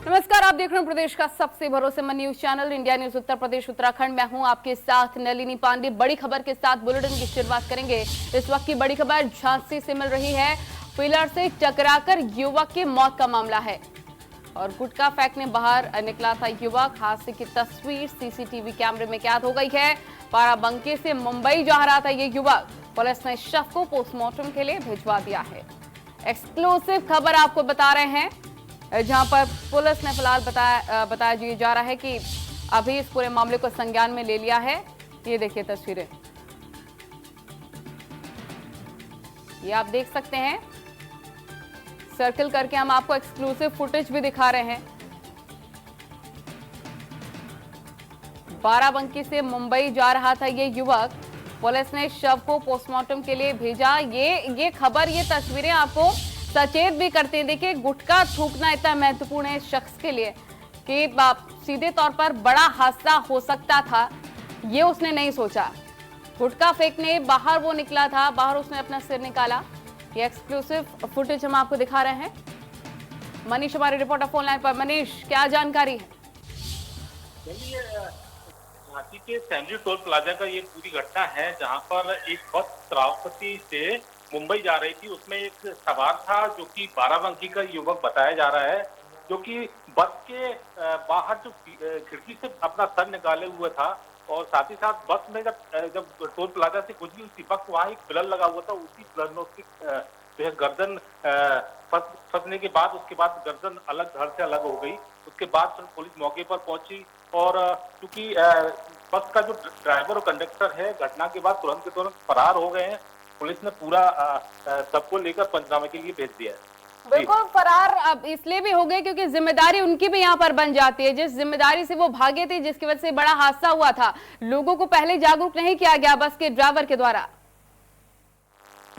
नमस्कार, आप देख रहे हैं प्रदेश का सबसे भरोसेमंद news channel India news Uttar Pradesh Uttarakhand. मैं हूं आपके साथ नलिनी पांडे। बड़ी खबर के साथ बुलेटिन की शुरुआत करेंगे। इस वक्त की बड़ी खबर झांसी से मिल रही है। पिलर से टकराकर युवक की मौत का मामला है और गुटखा फेंकने बाहर निकला था युवक। हादसे की तस्वीर सीसीटीवी कैमरे में कैद हो गई है। बाराबंकी से मुंबई जा रहा था ये युवक। पुलिस ने शव को पोस्टमार्टम के लिए भिजवा दिया है। एक्सक्लूसिव खबर आपको बता रहे हैं, जहां पर पुलिस ने फिलहाल बताया जा रहा है कि अभी इस पूरे मामले को संज्ञान में ले लिया है। ये देखिए तस्वीरें, ये आप देख सकते हैं। सर्कल करके हम आपको एक्सक्लूसिव फुटेज भी दिखा रहे हैं। बाराबंकी से मुंबई जा रहा था ये युवक। पुलिस ने शव को पोस्टमार्टम के लिए भेजा। ये खबर, ये तस्वीरें आपको सचेत भी करते हैं। देखिए, गुटखा थूकना इतना महत्वपूर्ण है इस शख्स के लिए कि सीधे तौर पर बड़ा हादसा हो सकता था, ये उसने नहीं सोचा। गुटखा फेंकने बाहर वो निकला था, बाहर उसने अपना सिर निकाला। ये एक्सक्लूसिव फुटेज हम आपको दिखा रहे हैं। मनीष हमारे रिपोर्टर फोन लाइन पर। मनीष, क्या जानकारी है? झांसी के सैमरी टोल प्लाजा का ये पूरी घटना है, जहां पर एक बस श्रावस्ती से मुंबई जा रही थी। उसमें एक सवार था जो कि बाराबंकी का युवक बताया जा रहा है, जो कि बस के बाहर जो खिड़की से अपना सर निकाले हुए था। और साथ ही साथ बस में जब टोल प्लाजा से गुजरी उसी वक्त वहां एक पिलर लगा हुआ था। उसी पिलर में उसकी जो है गर्दन फंसने के बाद उसके बाद गर्दन अलग धड़ से अलग हो गई। उसके बाद पुलिस मौके पर पहुंची और क्योंकि बस का जो ड्राइवर और कंडक्टर है घटना के बाद तुरंत के तुरंत फरार हो गए हैं। पुलिस ने पूरा सबको लेकर पंचनामे के लिए भेज दिया है। बिल्कुल, फरार अब इसलिए भी हो गए क्योंकि जिम्मेदारी उनकी भी यहाँ पर बन जाती है। जिस जिम्मेदारी से वो भागे थे, जिसकी वजह से बड़ा हादसा हुआ था, लोगों को पहले जागरूक नहीं किया गया बस के ड्राइवर के द्वारा।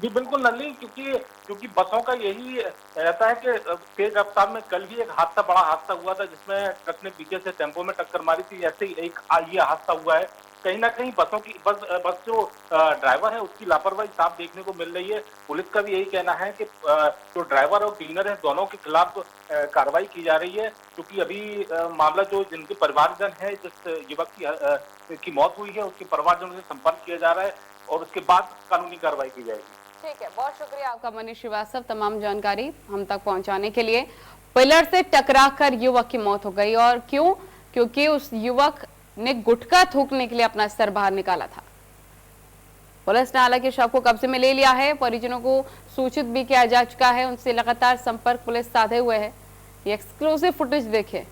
जी बिल्कुल नली, क्योंकि बसों का यही रहता है कि तेज रफ्तार में कल भी एक हादसा, बड़ा हादसा हुआ था जिसमें ट्रक ने पीछे से टेम्पो में टक्कर मारी थी। ऐसे ही एक ये हादसा हुआ है। कहीं ना कहीं बस जो ड्राइवर है उसकी लापरवाही साफ देखने को मिल रही है। पुलिस का भी यही कहना है कि जो ड्राइवर और क्लीनर है दोनों के खिलाफ कार्रवाई की जा रही है। क्योंकि अभी मामला जो जिनके परिवारजन है, जिस युवक की मौत हुई है, उसके परिवारजनों से संपर्क किया जा रहा है और उसके बाद कानूनी कार्रवाई की जाएगी। ठीक है, बहुत शुक्रिया आपका मनीष श्रीवास्तव तमाम जानकारी हम तक पहुंचाने के लिए। पिलर से टकराकर युवक की मौत हो गई और क्यों? क्योंकि उस युवक ने गुटखा थूकने के लिए अपना सर बाहर निकाला था। पुलिस ने हालांकि शव को कब्जे में ले लिया है। परिजनों को सूचित भी किया जा चुका है। उनसे लगातार संपर्क पुलिस साधे हुए है। ये एक्सक्लूसिव फुटेज देखिए।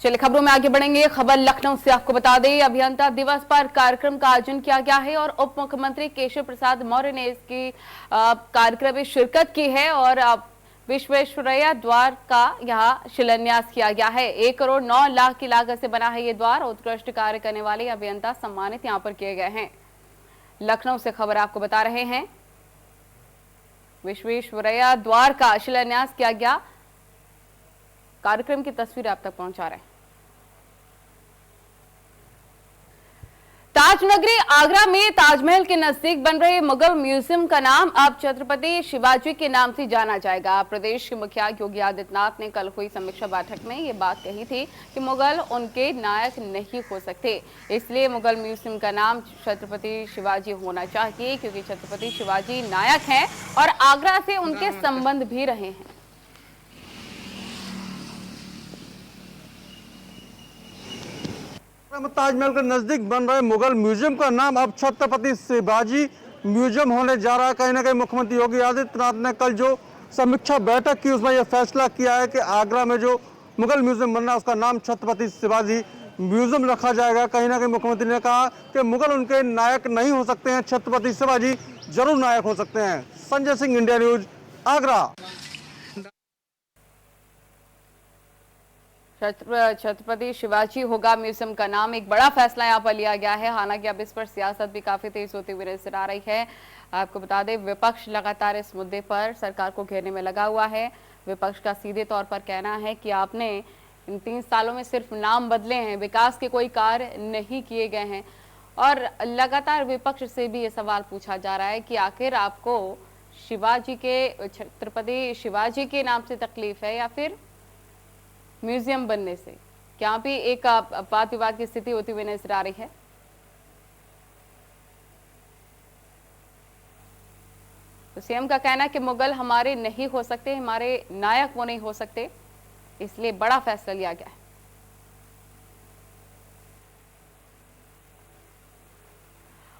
चलिए खबरों में आगे बढ़ेंगे। खबर लखनऊ से आपको बता दें, अभियंता दिवस पर कार्यक्रम का आयोजन किया गया है और उप मुख्यमंत्री केशव प्रसाद मौर्य ने इसकी कार्यक्रम में शिरकत की है और विश्वेश्वरैया द्वार का यहाँ शिलान्यास किया गया है। 1 करोड़ 9 लाख की लागत से बना है ये द्वार। उत्कृष्ट कार्य करने वाले अभियंता सम्मानित यहाँ पर किए गए हैं। लखनऊ से खबर आपको बता रहे हैं, विश्वेश्वरैया द्वार का शिलान्यास किया गया। कार्यक्रम की तस्वीर आप तक पहुंचा रहे हैं। ताजनगरी आगरा में ताजमहल के नजदीक बन रहे मुगल म्यूजियम का नाम अब छत्रपति शिवाजी के नाम से जाना जाएगा। प्रदेश के मुखिया योगी आदित्यनाथ ने कल हुई समीक्षा बैठक में ये बात कही थी कि मुगल उनके नायक नहीं हो सकते, इसलिए मुगल म्यूजियम का नाम छत्रपति शिवाजी होना चाहिए, क्योंकि छत्रपति शिवाजी नायक हैं और आगरा से उनके संबंध भी रहे हैं। ताजमहल के नजदीक बन रहे मुगल म्यूजियम का नाम अब छत्रपति शिवाजी म्यूजियम होने जा रहा है। कहीं ना कहीं मुख्यमंत्री योगी आदित्यनाथ ने कल जो समीक्षा बैठक की उसमें यह फैसला किया है कि आगरा में जो मुगल म्यूजियम बन रहा है उसका नाम छत्रपति शिवाजी म्यूजियम रखा जाएगा। कहीं ना कहीं मुख्यमंत्री ने कहा कि मुगल उनके नायक नहीं हो सकते हैं, छत्रपति शिवाजी जरूर नायक हो सकते हैं। Sanjay Singh, India News, Agra. छत्रपति शिवाजी होगा म्यूजियम का नाम। एक बड़ा फैसला यहाँ पर लिया गया है। हालांकि अब इस पर सियासत भी काफी तेज होती हुई नजर आ रही है। आपको बता दें, विपक्ष लगातार इस मुद्दे पर सरकार को घेरने में लगा हुआ है। विपक्ष का सीधे तौर पर कहना है कि आपने इन 3 सालों में सिर्फ नाम बदले हैं, विकास के कोई कार्य नहीं किए गए हैं। और लगातार विपक्ष से भी ये सवाल पूछा जा रहा है कि आखिर आपको शिवाजी के, छत्रपति शिवाजी के नाम से तकलीफ है या फिर म्यूजियम बनने से? क्या भी एक वाद विवाद की स्थिति होती हुई नजर आ रही है। तो सीएम का कहना है कि मुगल हमारे नहीं हो सकते, हमारे नायक वो नहीं हो सकते, इसलिए बड़ा फैसला लिया गया है।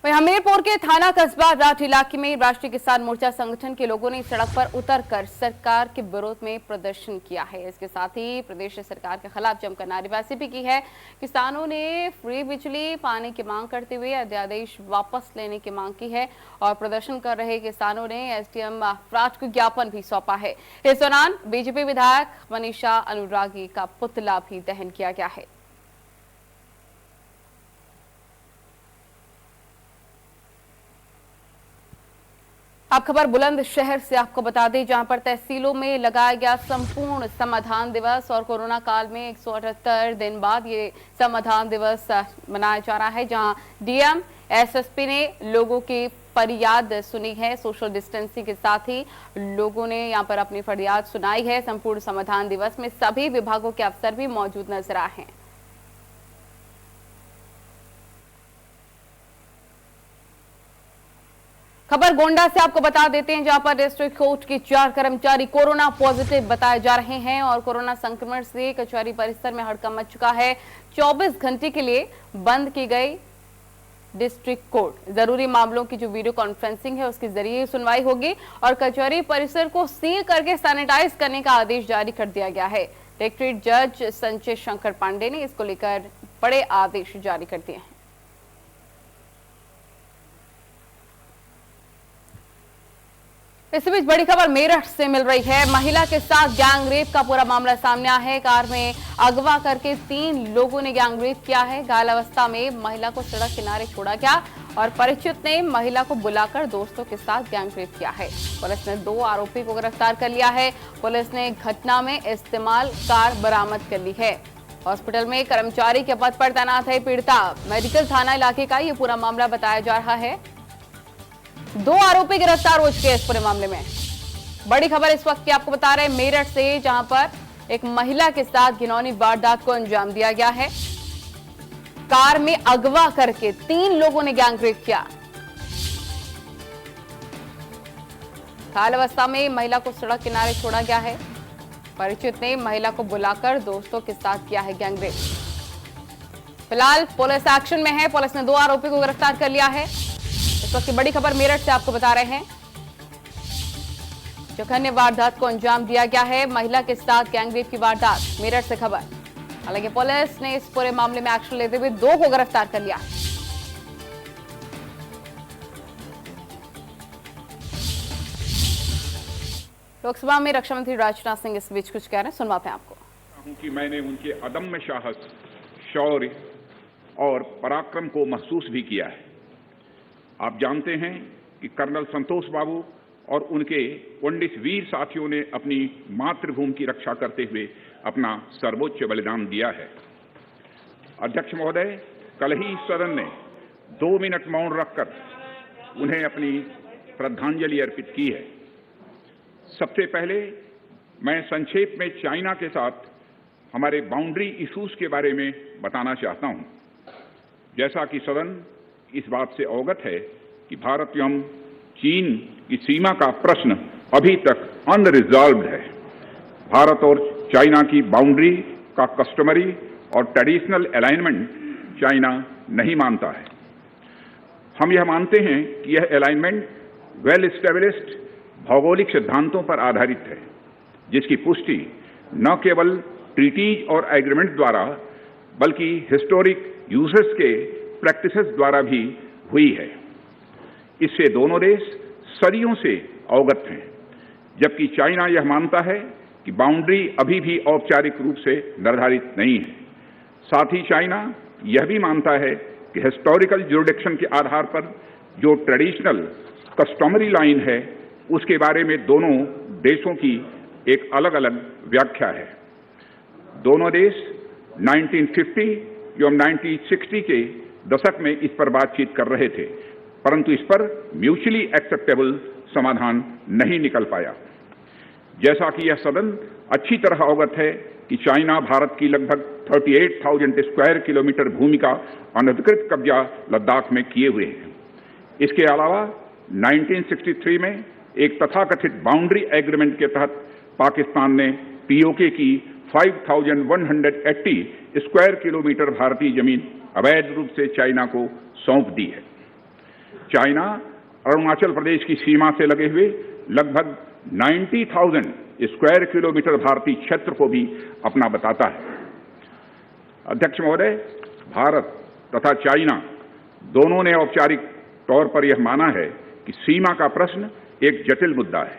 वहीं हमीरपुर के थाना कस्बा राठ इलाके में राष्ट्रीय किसान मोर्चा संगठन के लोगों ने सड़क पर उतरकर सरकार के विरोध में प्रदर्शन किया है। इसके साथ ही प्रदेश सरकार के खिलाफ जमकर नारेबाजी भी की है। किसानों ने फ्री बिजली पाने की मांग करते हुए अध्यादेश वापस लेने की मांग की है और प्रदर्शन कर रहे किसानों ने एसडीएम राठ को ज्ञापन भी सौंपा है। इस दौरान बीजेपी विधायक मनीषा अनुरागी का पुतला भी दहन किया गया है। अब खबर बुलंदशहर से आपको बता दें, जहां पर तहसीलों में लगाया गया संपूर्ण समाधान दिवस और कोरोना काल में 178 दिन बाद ये समाधान दिवस मनाया जा रहा है, जहां डीएम एसएसपी ने लोगों की फरियाद सुनी है। सोशल डिस्टेंसिंग के साथ ही लोगों ने यहां पर अपनी फरियाद सुनाई है। संपूर्ण समाधान दिवस में सभी विभागों के अफसर भी मौजूद नजर आए हैं। खबर गोंडा से आपको बता देते हैं, जहां पर डिस्ट्रिक्ट कोर्ट के 4 कर्मचारी कोरोना पॉजिटिव बताए जा रहे हैं और कोरोना संक्रमण से कचहरी परिसर में हड़कंप मच चुका है। 24 घंटे के लिए बंद की गई डिस्ट्रिक्ट कोर्ट। जरूरी मामलों की जो वीडियो कॉन्फ्रेंसिंग है उसके जरिए सुनवाई होगी और कचहरी परिसर को सील करके सैनिटाइज करने का आदेश जारी कर दिया गया है। डिस्ट्रिक्ट जज संजय शंकर पांडे ने इसको लेकर बड़े आदेश जारी कर दिए हैं। इसी बीच बड़ी खबर मेरठ से मिल रही है। महिला के साथ गैंग रेप का पूरा मामला सामने आया है। कार में अगवा करके 3 लोगों ने गैंग रेप किया है। घायल अवस्था में महिला को सड़क किनारे छोड़ा गया और परिचित ने महिला को बुलाकर दोस्तों के साथ गैंग रेप किया है। पुलिस ने 2 आरोपी को गिरफ्तार कर लिया है। पुलिस ने घटना में इस्तेमाल कार बरामद कर ली है। हॉस्पिटल में कर्मचारी के पद पर तैनात है पीड़िता। मेडिकल थाना इलाके का ये पूरा मामला बताया जा रहा है। 2 आरोपी गिरफ्तार हो चुके हैं इस पूरे मामले में। बड़ी खबर इस वक्त की आपको बता रहे हैं मेरठ से, जहां पर एक महिला के साथ घिनौनी वारदात को अंजाम दिया गया है। कार में अगवा करके 3 लोगों ने गैंग रेप किया। घायल अवस्था में महिला को सड़क किनारे छोड़ा गया है। परिचित ने महिला को बुलाकर दोस्तों के साथ किया है गैंग रेप। फिलहाल पुलिस एक्शन में है। पुलिस ने 2 आरोपी को गिरफ्तार कर लिया है। इस वक्त की बड़ी खबर मेरठ से आपको बता रहे हैं, जघन्य वारदात को अंजाम दिया गया है। महिला के साथ गैंगरेप की वारदात, मेरठ से खबर। हालांकि पुलिस ने इस पूरे मामले में एक्शन लेते हुए 2 को गिरफ्तार कर लिया। लोकसभा में रक्षा मंत्री राजनाथ सिंह इस बीच कुछ कह रहे हैं, सुनवाते हैं आपको। कि मैंने उनके अदम्य साहस, शौर्य और पराक्रम को महसूस भी किया है। आप जानते हैं कि कर्नल संतोष बाबू और उनके 19 वीर साथियों ने अपनी मातृभूमि की रक्षा करते हुए अपना सर्वोच्च बलिदान दिया है। अध्यक्ष महोदय, कल ही सदन ने 2 मिनट मौन रखकर उन्हें अपनी श्रद्धांजलि अर्पित की है। सबसे पहले मैं संक्षेप में चाइना के साथ हमारे बाउंड्री इश्यूज के बारे में बताना चाहता हूं। जैसा कि सदन इस बात से अवगत है कि भारत एवं चीन की सीमा का प्रश्न अभी तक अनरिजॉल्व्ड है। भारत और चाइना की बाउंड्री का कस्टमरी और ट्रेडिशनल अलाइनमेंट चाइना नहीं मानता है। हम यह मानते हैं कि यह अलाइनमेंट वेल एस्टेब्लिश्ड भौगोलिक सिद्धांतों पर आधारित है, जिसकी पुष्टि न केवल ट्रीटीज और एग्रीमेंट द्वारा बल्कि हिस्टोरिक यूजेस के प्रैक्टिसेस द्वारा भी हुई है। इससे दोनों देश सदियों से अवगत हैं, जबकि चाइना यह मानता है कि बाउंड्री अभी भी औपचारिक रूप से निर्धारित नहीं है। साथ ही चाइना यह भी मानता है कि हिस्टोरिकल ज्यूरिडिक्शन के आधार पर जो ट्रेडिशनल कस्टमरी लाइन है, उसके बारे में दोनों देशों की एक अलग अलग व्याख्या है। दोनों देश 1950 एवं 1960 के दशक में इस पर बातचीत कर रहे थे, परंतु इस पर म्यूचुअली एक्सेप्टेबल समाधान नहीं निकल पाया। जैसा कि यह सदन अच्छी तरह अवगत है कि चाइना भारत की लगभग 38,000 स्क्वायर किलोमीटर भूमि का अनधिकृत कब्जा लद्दाख में किए हुए है। इसके अलावा 1963 में एक तथाकथित बाउंड्री एग्रीमेंट के तहत पाकिस्तान ने पीओके की 5,180 स्क्वायर किलोमीटर भारतीय जमीन अवैध रूप से चाइना को सौंप दी है। चाइना अरुणाचल प्रदेश की सीमा से लगे हुए लगभग 90,000 स्क्वायर किलोमीटर भारतीय क्षेत्र को भी अपना बताता है। अध्यक्ष महोदय, भारत तथा चाइना दोनों ने औपचारिक तौर पर यह माना है कि सीमा का प्रश्न एक जटिल मुद्दा है,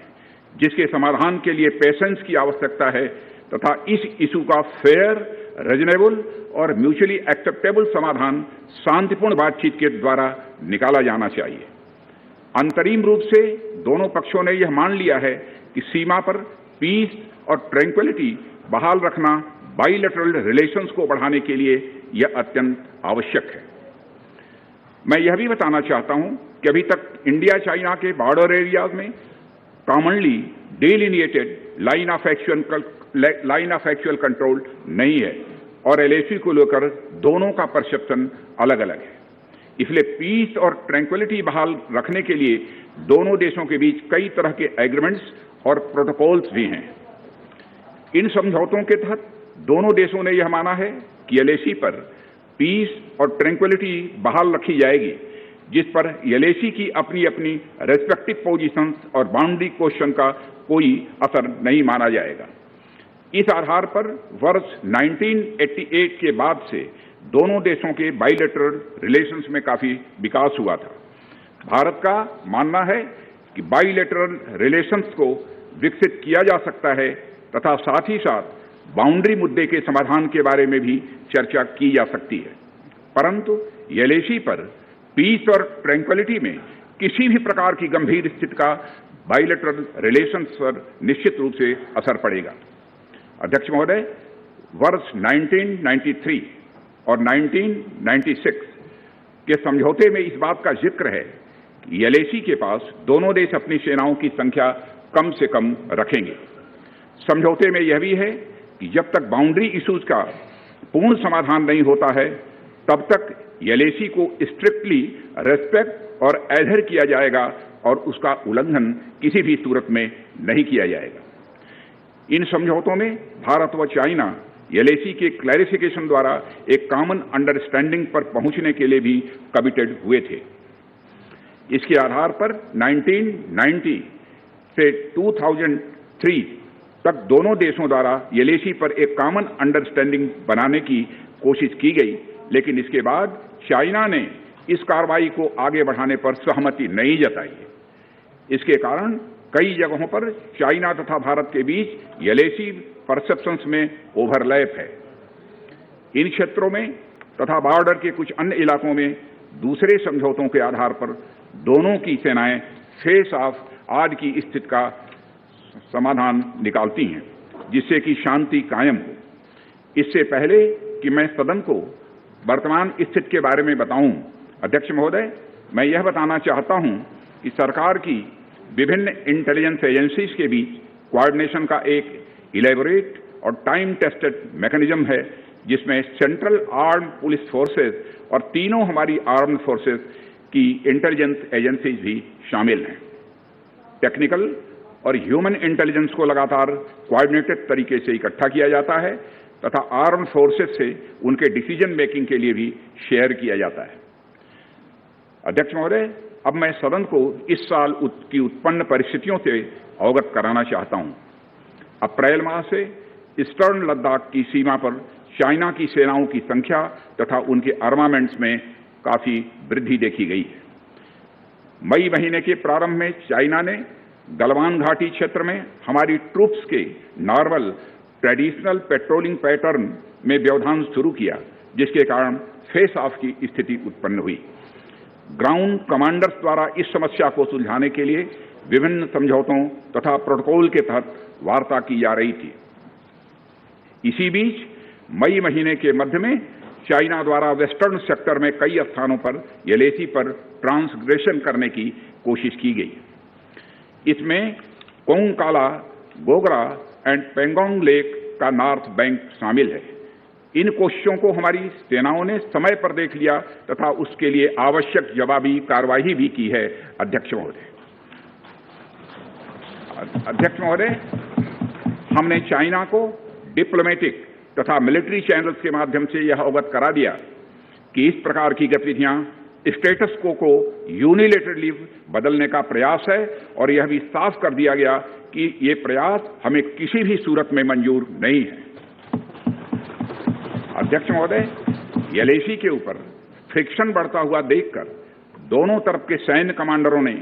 जिसके समाधान के लिए पेशेंस की आवश्यकता है तथा इस इशू का फेयर, रीजनेबल और म्यूचुअली एक्सेप्टेबल समाधान शांतिपूर्ण बातचीत के द्वारा निकाला जाना चाहिए। अंतरिम रूप से दोनों पक्षों ने यह मान लिया है कि सीमा पर पीस और ट्रैंक्विलिटी बहाल रखना बाइलेटरल रिलेशंस को बढ़ाने के लिए यह अत्यंत आवश्यक है। मैं यह भी बताना चाहता हूं कि अभी तक इंडिया चाइना के बॉर्डर एरियाज में commonly delineated line of actual control नहीं है और एलएसी को लेकर दोनों का परसेप्शन अलग अलग है। इसलिए पीस और ट्रैंक्विलिटी बहाल रखने के लिए दोनों देशों के बीच कई तरह के एग्रीमेंट्स और प्रोटोकॉल्स भी हैं। इन समझौतों के तहत दोनों देशों ने यह माना है कि एलएसी पर पीस और ट्रैंक्विलिटी बहाल रखी जाएगी, जिस पर एलएसी की अपनी अपनी रेस्पेक्टिव पोजीशंस और बाउंड्री क्वेश्चन का कोई असर नहीं माना जाएगा। इस आधार पर वर्ष 1988 के बाद से दोनों देशों के बाइलेटरल रिलेशंस में काफी विकास हुआ था। भारत का मानना है कि बाइलेटरल रिलेशंस को विकसित किया जा सकता है तथा साथ ही साथ बाउंड्री मुद्दे के समाधान के बारे में भी चर्चा की जा सकती है, परंतु एलएसी पर पीस और ट्रैंक्विलिटी में किसी भी प्रकार की गंभीर स्थिति का बाइलेटरल रिलेशंस पर निश्चित रूप से असर पड़ेगा। अध्यक्ष महोदय, वर्ष 1993 और 1996 के समझौते में इस बात का जिक्र है कि एलएसी के पास दोनों देश अपनी सेनाओं की संख्या कम से कम रखेंगे। समझौते में यह भी है कि जब तक बाउंड्री इश्यूज का पूर्ण समाधान नहीं होता है, तब तक एलएसी को स्ट्रिक्टली रेस्पेक्ट और एडहेर किया जाएगा और उसका उल्लंघन किसी भी सूरत में नहीं किया जाएगा। इन समझौतों में भारत व चाइना एलएसी के क्लैरिफिकेशन द्वारा एक कॉमन अंडरस्टैंडिंग पर पहुंचने के लिए भी कमिटेड हुए थे। इसके आधार पर 1990 से 2003 तक दोनों देशों द्वारा एलएसी पर एक कॉमन अंडरस्टैंडिंग बनाने की कोशिश की गई, लेकिन इसके बाद चाइना ने इस कार्रवाई को आगे बढ़ाने पर सहमति नहीं जताई। इसके कारण कई जगहों पर चाइना तथा भारत के बीच एलएसी परसेप्शंस में ओवरलैप है। इन क्षेत्रों में तथा बॉर्डर के कुछ अन्य इलाकों में दूसरे समझौतों के आधार पर दोनों की सेनाएं फेस ऑफ आज की स्थिति का समाधान निकालती हैं, जिससे कि शांति कायम हो। इससे पहले कि मैं सदन को वर्तमान स्थिति के बारे में बताऊं, अध्यक्ष महोदय, मैं यह बताना चाहता हूं कि सरकार की विभिन्न इंटेलिजेंस एजेंसीज के बीच कोऑर्डिनेशन का एक इलेबोरेट और टाइम टेस्टेड मैकेनिज्म है, जिसमें सेंट्रल आर्म पुलिस फोर्सेस और तीनों हमारी आर्म्ड फोर्सेस की इंटेलिजेंस एजेंसीज भी शामिल हैं। टेक्निकल और ह्यूमन इंटेलिजेंस को लगातार कोऑर्डिनेटेड तरीके से इकट्ठा किया जाता है तथा आर्म्ड फोर्सेस से उनके डिसीजन मेकिंग के लिए भी शेयर किया जाता है। अध्यक्ष महोदय, अब मैं सदन को इस साल की उत्पन्न परिस्थितियों से अवगत कराना चाहता हूं। अप्रैल माह से ईस्टर्न लद्दाख की सीमा पर चाइना की सेनाओं की संख्या तथा उनके आर्मामेंट्स में काफी वृद्धि देखी गई है। मई महीने के प्रारंभ में चाइना ने गलवान घाटी क्षेत्र में हमारी ट्रूप्स के नॉर्मल ट्रेडिशनल पेट्रोलिंग पैटर्न में व्यवधान शुरू किया, जिसके कारण फेस ऑफ की स्थिति उत्पन्न हुई। ग्राउंड कमांडर्स द्वारा इस समस्या को सुलझाने के लिए विभिन्न समझौतों तथा प्रोटोकॉल के तहत वार्ता की जा रही थी। इसी बीच मई महीने के मध्य में चाइना द्वारा वेस्टर्न सेक्टर में कई स्थानों पर एलएसी पर ट्रांसग्रेशन करने की कोशिश की गई। इसमें कोंगकाला, गोगरा एंड पेंगोंग लेक का नॉर्थ बैंक शामिल है। इन कोशिशों को हमारी सेनाओं ने समय पर देख लिया तथा उसके लिए आवश्यक जवाबी कार्रवाई भी की है। अध्यक्ष महोदय, हमने चाइना को डिप्लोमेटिक तथा मिलिट्री चैनल्स के माध्यम से यह अवगत करा दिया कि इस प्रकार की गतिविधियां स्टेटस को यूनिलैटरली बदलने का प्रयास है और यह भी साफ कर दिया गया कि ये प्रयास हमें किसी भी सूरत में मंजूर नहीं है। अध्यक्ष महोदय, एलएसी के ऊपर फ्रिक्शन बढ़ता हुआ देखकर दोनों तरफ के सैन्य कमांडरों ने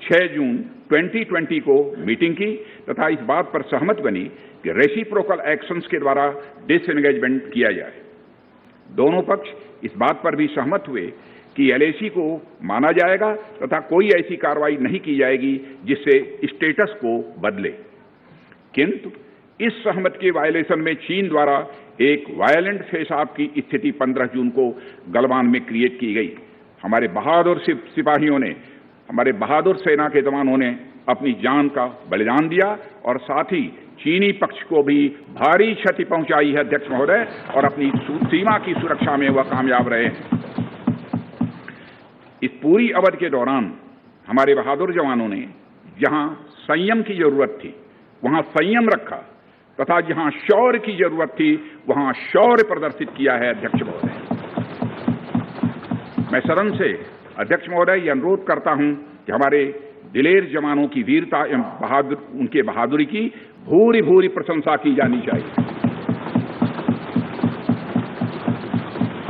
6 जून 2020 को मीटिंग की तथा इस बात पर सहमत बनी कि रेसिप्रोकल एक्शंस के द्वारा डिसएंगेजमेंट किया जाए। दोनों पक्ष इस बात पर भी सहमत हुए कि एलएसी को माना जाएगा तथा कोई ऐसी कार्रवाई नहीं की जाएगी जिससे स्टेटस को बदले। किंतु इस सहमति के वायलेशन में चीन द्वारा एक वायलेंट फेस ऑफ की स्थिति 15 जून को गलवान में क्रिएट की गई। हमारे बहादुर सिपाहियों ने, हमारे बहादुर सेना के जवानों ने अपनी जान का बलिदान दिया और साथ ही चीनी पक्ष को भी भारी क्षति पहुंचाई है अध्यक्ष महोदय, और अपनी सीमा की सुरक्षा में वह कामयाब रहे हैं। इस पूरी अवधि के दौरान हमारे बहादुर जवानों ने जहां संयम की जरूरत थी वहां संयम रखा तथा जहां शौर्य की जरूरत थी वहां शौर्य प्रदर्शित किया है। अध्यक्ष महोदय, मैं सदन से अध्यक्ष महोदय यह अनुरोध करता हूं कि हमारे दिलेर जवानों की वीरता एवं उनके बहादुरी की भूरी भूरी प्रशंसा की जानी चाहिए।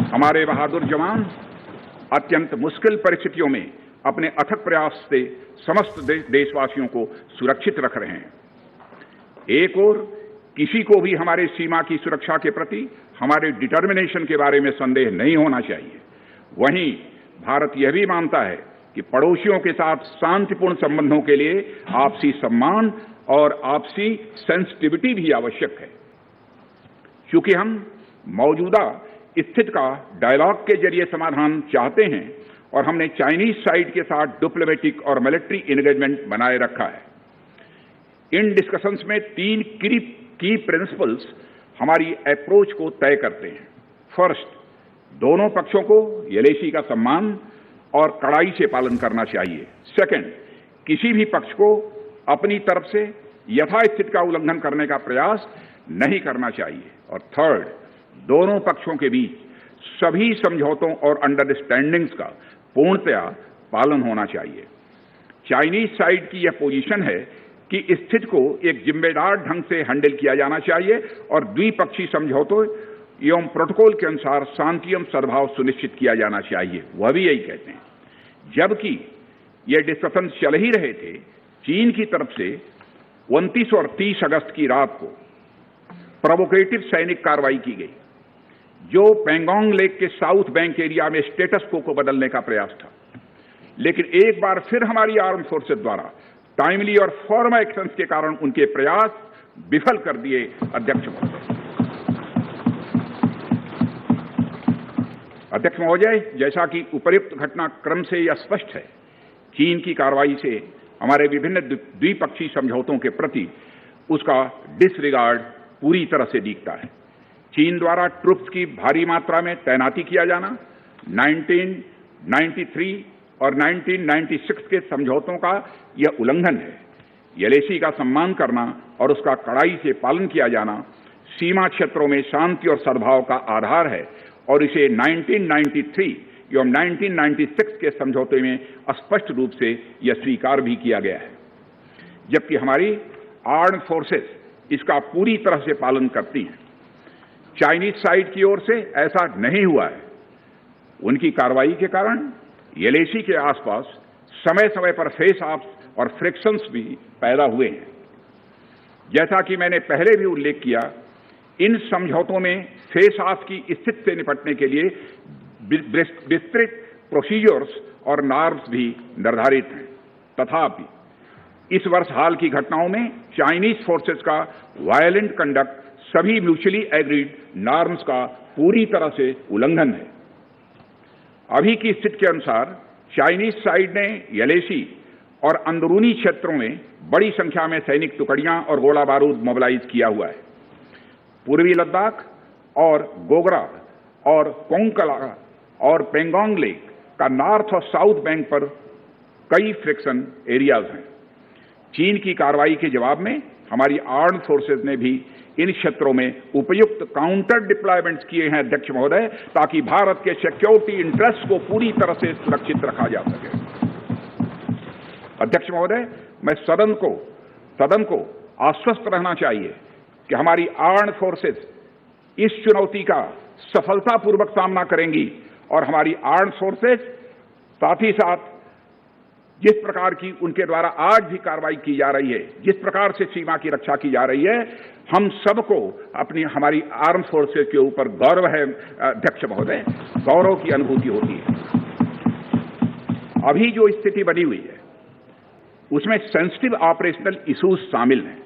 हमारे बहादुर जवान अत्यंत मुश्किल परिस्थितियों में अपने अथक प्रयास से समस्त देशवासियों को सुरक्षित रख रहे हैं। एक ओर किसी को भी हमारे सीमा की सुरक्षा के प्रति हमारे डिटर्मिनेशन के बारे में संदेह नहीं होना चाहिए। वहीं भारत यह भी मानता है कि पड़ोसियों के साथ शांतिपूर्ण संबंधों के लिए आपसी सम्मान और आपसी सेंसिटिविटी भी आवश्यक है। क्योंकि हम मौजूदा स्थिति का डायलॉग के जरिए समाधान चाहते हैं और हमने चाइनीज साइड के साथ डिप्लोमेटिक और मिलिट्री एंगेजमेंट बनाए रखा है। इन डिस्कशंस में 3 की प्रिंसिपल्स हमारी अप्रोच को तय करते हैं। फर्स्ट, दोनों पक्षों को एलएसी का सम्मान और कड़ाई से पालन करना चाहिए। सेकंड, किसी भी पक्ष को अपनी तरफ से यथास्थिति का उल्लंघन करने का प्रयास नहीं करना चाहिए। और थर्ड, दोनों पक्षों के बीच सभी समझौतों और अंडरस्टैंडिंग्स का पूर्णतया पालन होना चाहिए। चाइनीज साइड की यह पोजीशन है कि स्थिति को एक जिम्मेदार ढंग से हैंडल किया जाना चाहिए और द्विपक्षीय समझौतों एवं प्रोटोकॉल के अनुसार शांति एवं सद्भाव सुनिश्चित किया जाना चाहिए। वह भी यही कहते हैं। जबकि ये डिस्कशन चल ही रहे थे, चीन की तरफ से 29 और 30 अगस्त की रात को प्रोवोकेटिव सैनिक कार्रवाई की गई, जो पेंगोंग लेक के साउथ बैंक एरिया में स्टेटस को बदलने का प्रयास था। लेकिन एक बार फिर हमारी आर्म फोर्सेस द्वारा टाइमली और फॉर्म एक्शंस के कारण उनके प्रयास विफल कर दिए। अध्यक्ष महोदय, जैसा कि उपर्युक्त घटनाक्रम से यह स्पष्ट है, चीन की कार्रवाई से हमारे विभिन्न द्विपक्षीय समझौतों के प्रति उसका डिसरिगार्ड पूरी तरह से दिखता है। चीन द्वारा ट्रुप्स की भारी मात्रा में तैनाती किया जाना 1993 और 1996 के समझौतों का यह उल्लंघन है। एलएसी का सम्मान करना और उसका कड़ाई से पालन किया जाना सीमा क्षेत्रों में शांति और सद्भाव का आधार है और इसे 1993 एवं 1996 के समझौते में स्पष्ट रूप से यह स्वीकार भी किया गया है। जबकि हमारी आर्म्ड फोर्सेस इसका पूरी तरह से पालन करती हैं। चाइनीज साइड की ओर से ऐसा नहीं हुआ है। उनकी कार्रवाई के कारण एलएसी के आसपास समय समय पर फेस ऑफ्स और फ्रिक्शंस भी पैदा हुए हैं। जैसा कि मैंने पहले भी उल्लेख किया, इन समझौतों में फेस ऑफ की स्थिति से निपटने के लिए विस्तृत प्रोसीजर्स और नॉर्म्स भी निर्धारित हैं। तथापि इस वर्ष हाल की घटनाओं में चाइनीज फोर्सेस का वायलेंट कंडक्ट सभी म्यूचुअली एग्रीड नॉर्म्स का पूरी तरह से उल्लंघन है। अभी की स्थिति के अनुसार चाइनीज साइड ने यलेसी और अंदरूनी क्षेत्रों में बड़ी संख्या में सैनिक टुकड़ियां और गोला बारूद मोबिलाइज किया हुआ है। पूर्वी लद्दाख और गोगरा और कोंकला और पेंगोंग लेक का नॉर्थ और साउथ बैंक पर कई फ्रिक्शन एरियाज हैं। चीन की कार्रवाई के जवाब में हमारी आर्म्ड फोर्सेज ने भी इन क्षेत्रों में उपयुक्त काउंटर डिप्लॉयमेंट्स किए हैं अध्यक्ष महोदय, ताकि भारत के सिक्योरिटी इंटरेस्ट को पूरी तरह से सुरक्षित रखा जा सके। अध्यक्ष महोदय, मैं सदन को आश्वस्त रहना चाहिए कि हमारी आर्म्ड फोर्सेज इस चुनौती का सफलतापूर्वक सामना करेंगी और हमारी आर्म्ड फोर्सेज साथ ही साथ जिस प्रकार की उनके द्वारा आज भी कार्रवाई की जा रही है, जिस प्रकार से सीमा की रक्षा की जा रही है, हम सबको हमारी आर्म्ड फोर्सेज के ऊपर गौरव है अध्यक्ष महोदय, गौरव की अनुभूति होती है। अभी जो स्थिति बनी हुई है उसमें सेंसिटिव ऑपरेशनल इश्यूज शामिल हैं,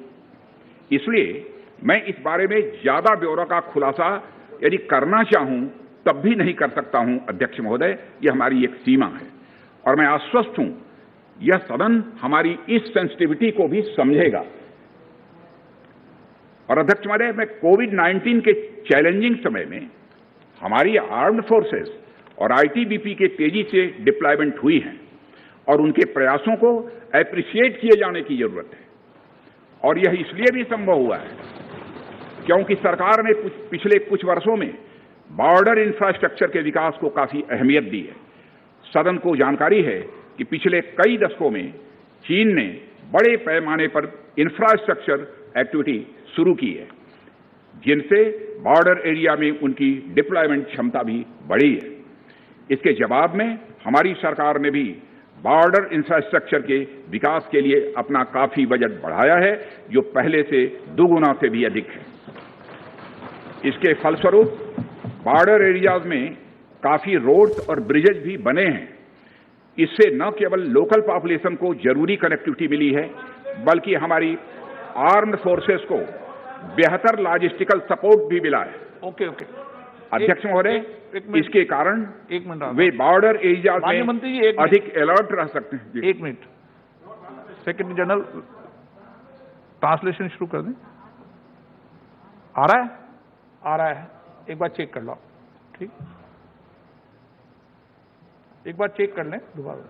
इसलिए मैं इस बारे में ज्यादा ब्यौरा का खुलासा यदि करना चाहूं तब भी नहीं कर सकता हूं अध्यक्ष महोदय, यह हमारी एक सीमा है और मैं आश्वस्त हूं यह सदन हमारी इस सेंसिटिविटी को भी समझेगा। और अध्यक्ष महोदय, मैं कोविड-19 के चैलेंजिंग समय में हमारी आर्म्ड फोर्सेस और आईटीबीपी के तेजी से डिप्लॉयमेंट हुई हैं और उनके प्रयासों को एप्रिशिएट किए जाने की जरूरत है। और यह इसलिए भी संभव हुआ है क्योंकि सरकार ने पिछले कुछ वर्षों में बॉर्डर इंफ्रास्ट्रक्चर के विकास को काफी अहमियत दी है। सदन को जानकारी है कि पिछले कई दशकों में चीन ने बड़े पैमाने पर इंफ्रास्ट्रक्चर एक्टिविटी शुरू की है, जिनसे बॉर्डर एरिया में उनकी डिप्लॉयमेंट क्षमता भी बढ़ी है। इसके जवाब में हमारी सरकार ने भी बॉर्डर इंफ्रास्ट्रक्चर के विकास के लिए अपना काफी बजट बढ़ाया है, जो पहले से दोगुना से भी अधिक है। इसके फलस्वरूप बॉर्डर एरियाज में काफी रोड्स और ब्रिजेज भी बने हैं। इससे न केवल लोकल पॉपुलेशन को जरूरी कनेक्टिविटी मिली है, बल्कि हमारी आर्म्ड फोर्सेस को बेहतर लॉजिस्टिकल सपोर्ट भी मिला है। ओके। अध्यक्ष महोदय, इसके कारण एक मिनट वे बॉर्डर एरियाज माननीय में मंत्री जी, अधिक अलर्ट रह सकते हैं। जी। एक मिनट, सेक्रेटरी जनरल ट्रांसलेशन शुरू कर दें। आ रहा है, एक बार चेक कर लो। ठीक, एक बार चेक कर लें दोबारा।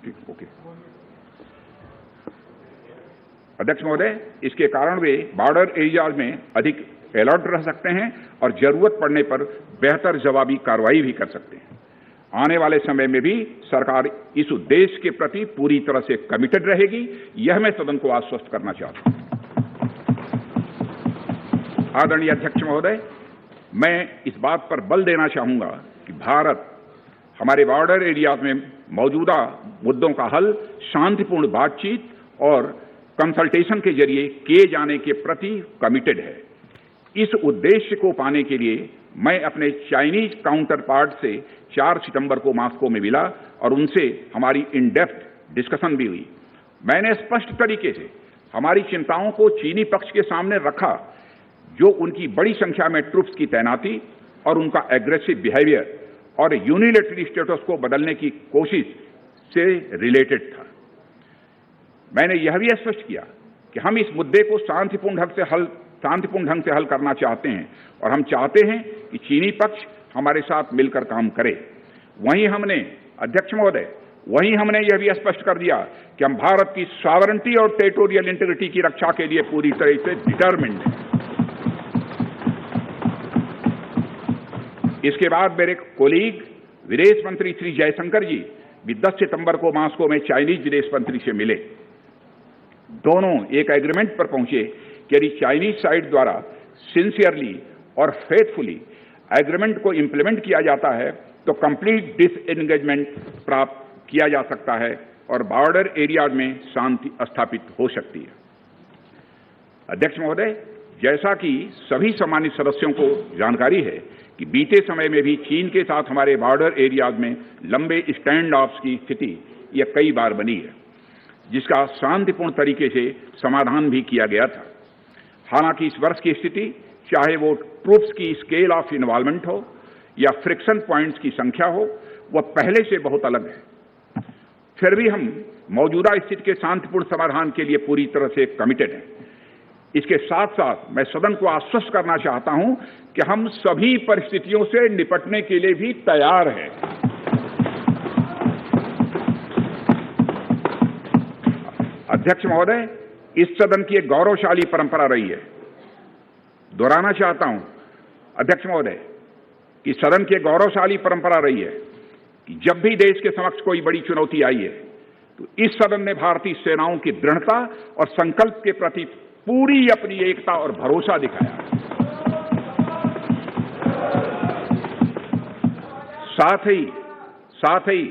ठीक, ओके। अध्यक्ष महोदय, इसके कारण वे बॉर्डर एरियाज में अधिक अलर्ट रह सकते हैं और जरूरत पड़ने पर बेहतर जवाबी कार्रवाई भी कर सकते हैं। आने वाले समय में भी सरकार इस उद्देश्य के प्रति पूरी तरह से कमिटेड रहेगी, यह मैं सदन को आश्वस्त करना चाहता हूं। आदरणीय अध्यक्ष महोदय, मैं इस बात पर बल देना चाहूंगा कि भारत हमारे बॉर्डर एरियाज में मौजूदा मुद्दों का हल शांतिपूर्ण बातचीत और कंसल्टेशन के जरिए किए जाने के प्रति कमिटेड है। इस उद्देश्य को पाने के लिए मैं अपने चाइनीज काउंटर पार्ट से 4 सितंबर को मॉस्को में मिला और उनसे हमारी इन डेप्थ डिस्कशन भी हुई। मैंने स्पष्ट तरीके से हमारी चिंताओं को चीनी पक्ष के सामने रखा, जो उनकी बड़ी संख्या में ट्रूप्स की तैनाती और उनका एग्रेसिव बिहेवियर और यूनिलैटरल स्टेटस को बदलने की कोशिश से रिलेटेड था। मैंने यह भी स्पष्ट किया कि हम इस मुद्दे को शांतिपूर्ण ढंग से हल करना चाहते हैं और हम चाहते हैं कि चीनी पक्ष हमारे साथ मिलकर काम करे। वहीं हमने अध्यक्ष महोदय यह भी स्पष्ट कर दिया कि हम भारत की सॉवरेनिटी और टेरिटोरियल इंटीग्रिटी की रक्षा के लिए पूरी तरह से डिटरमिन्ड हैं। इसके बाद मेरे कोलीग विदेश मंत्री श्री जयशंकर जी भी 10 सितंबर को मॉस्को में चाइनीज विदेश मंत्री से मिले। दोनों एक एग्रीमेंट पर पहुंचे कि यदि चाइनीज साइड द्वारा सिंसियरली और फेथफुली एग्रीमेंट को इंप्लीमेंट किया जाता है तो कंप्लीट डिसएंगेजमेंट प्राप्त किया जा सकता है और बॉर्डर एरिया में शांति स्थापित हो सकती है। अध्यक्ष महोदय, जैसा कि सभी सम्मानित सदस्यों को जानकारी है कि बीते समय में भी चीन के साथ हमारे बॉर्डर एरियाज में लंबे स्टैंड ऑफ्स की स्थिति यह कई बार बनी है, जिसका शांतिपूर्ण तरीके से समाधान भी किया गया था। हालांकि इस वर्ष की स्थिति, चाहे वो ट्रूप्स की स्केल ऑफ इन्वॉल्वमेंट हो या फ्रिक्शन पॉइंट्स की संख्या हो, वह पहले से बहुत अलग है। फिर भी हम मौजूदा स्थिति के शांतिपूर्ण समाधान के लिए पूरी तरह से कमिटेड हैं। इसके साथ साथ मैं सदन को आश्वस्त करना चाहता हूं कि हम सभी परिस्थितियों से निपटने के लिए भी तैयार हैं। अध्यक्ष महोदय, इस सदन की एक गौरवशाली परंपरा रही है। दोहराना चाहता हूं अध्यक्ष महोदय कि सदन की एक गौरवशाली परंपरा रही है कि जब भी देश के समक्ष कोई बड़ी चुनौती आई है तो इस सदन ने भारतीय सेनाओं की दृढ़ता और संकल्प के प्रति पूरी अपनी एकता और भरोसा दिखाया। साथ ही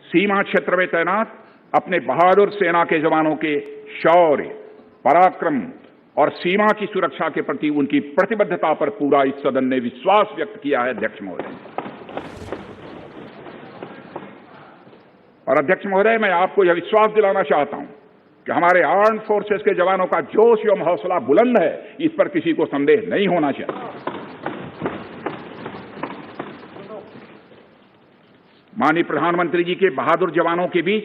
सीमा क्षेत्र में तैनात अपने बहादुर सेना के जवानों के शौर्य, पराक्रम और सीमा की सुरक्षा के प्रति उनकी प्रतिबद्धता पर पूरा इस सदन ने विश्वास व्यक्त किया है। अध्यक्ष महोदय, और अध्यक्ष महोदय, मैं आपको यह विश्वास दिलाना चाहता हूं कि हमारे आर्म्ड फोर्सेस के जवानों का जोश एवं हौसला बुलंद है, इस पर किसी को संदेह नहीं होना चाहिए। माननीय प्रधानमंत्री जी के बहादुर जवानों के बीच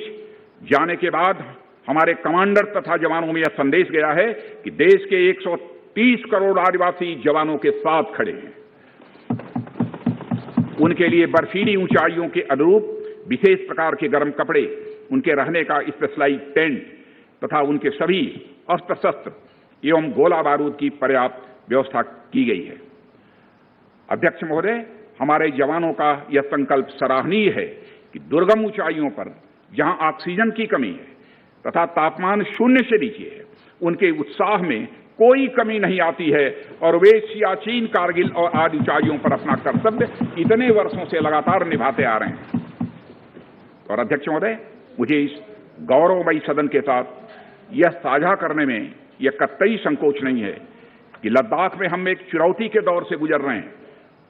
जाने के बाद हमारे कमांडर तथा जवानों में यह संदेश गया है कि देश के 130 करोड़ आदिवासी जवानों के साथ खड़े हैं। उनके लिए बर्फीली ऊंचाइयों के अनुरूप विशेष प्रकार के गर्म कपड़े, उनके रहने का स्पेशलाइज्ड टेंट तथा उनके सभी अस्त्र शस्त्र एवं गोला बारूद की पर्याप्त व्यवस्था की गई है। अध्यक्ष महोदय, हमारे जवानों का यह संकल्प सराहनीय है कि दुर्गम ऊंचाइयों पर जहां ऑक्सीजन की कमी है तथा तापमान शून्य से नीचे है, उनके उत्साह में कोई कमी नहीं आती है और वे सियाचिन, कारगिल और आदि ऊंचाइयों पर अपना कर्तव्य इतने वर्षों से लगातार निभाते आ रहे हैं। और अध्यक्ष महोदय, मुझे इस गौरवमयी सदन के साथ यह साझा करने में यह कतई संकोच नहीं है कि लद्दाख में हम एक चुनौती के दौर से गुजर रहे हैं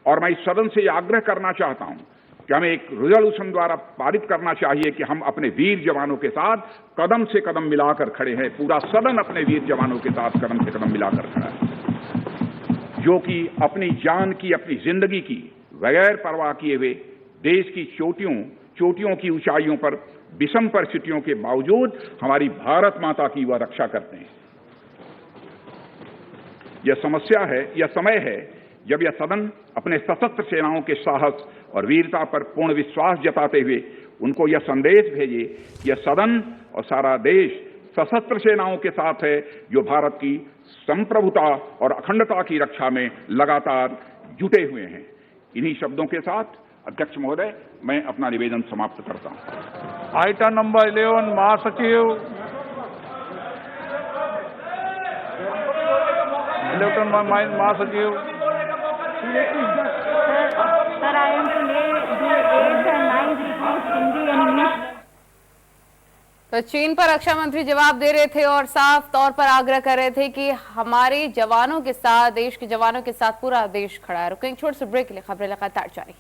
और मैं इस सदन से यह आग्रह करना चाहता हूं कि हमें एक रेजोल्यूशन द्वारा पारित करना चाहिए कि हम अपने वीर जवानों के साथ कदम से कदम मिलाकर खड़े हैं। पूरा सदन अपने वीर जवानों के साथ कदम से कदम मिलाकर खड़ा है, जो कि अपनी जान की, अपनी जिंदगी की बगैर परवाह किए हुए देश की चोटियों की ऊंचाइयों पर विषम परिस्थितियों के बावजूद हमारी भारत माता की वह रक्षा करते हैं। यह समय है जब यह सदन अपने सशस्त्र सेनाओं के साहस और वीरता पर पूर्ण विश्वास जताते हुए उनको यह संदेश भेजे कि यह सदन और सारा देश सशस्त्र सेनाओं के साथ है, जो भारत की संप्रभुता और अखंडता की रक्षा में लगातार जुटे हुए हैं। इन्हीं शब्दों के साथ अध्यक्ष महोदय, मैं अपना निवेदन समाप्त करता हूं। आइटम नंबर 11, महासचिव। महासचिव। Sir, I am to lay the 8th and 9th reports Hindi and English. तो चीन पर रक्षा मंत्री जवाब दे रहे थे और साफ तौर पर आग्रह कर रहे थे कि हमारे जवानों के साथ, देश के जवानों के साथ पूरा देश खड़ा है। रुकेंगे छोटे से ब्रेक के लिए, खबरें लगातार जारी।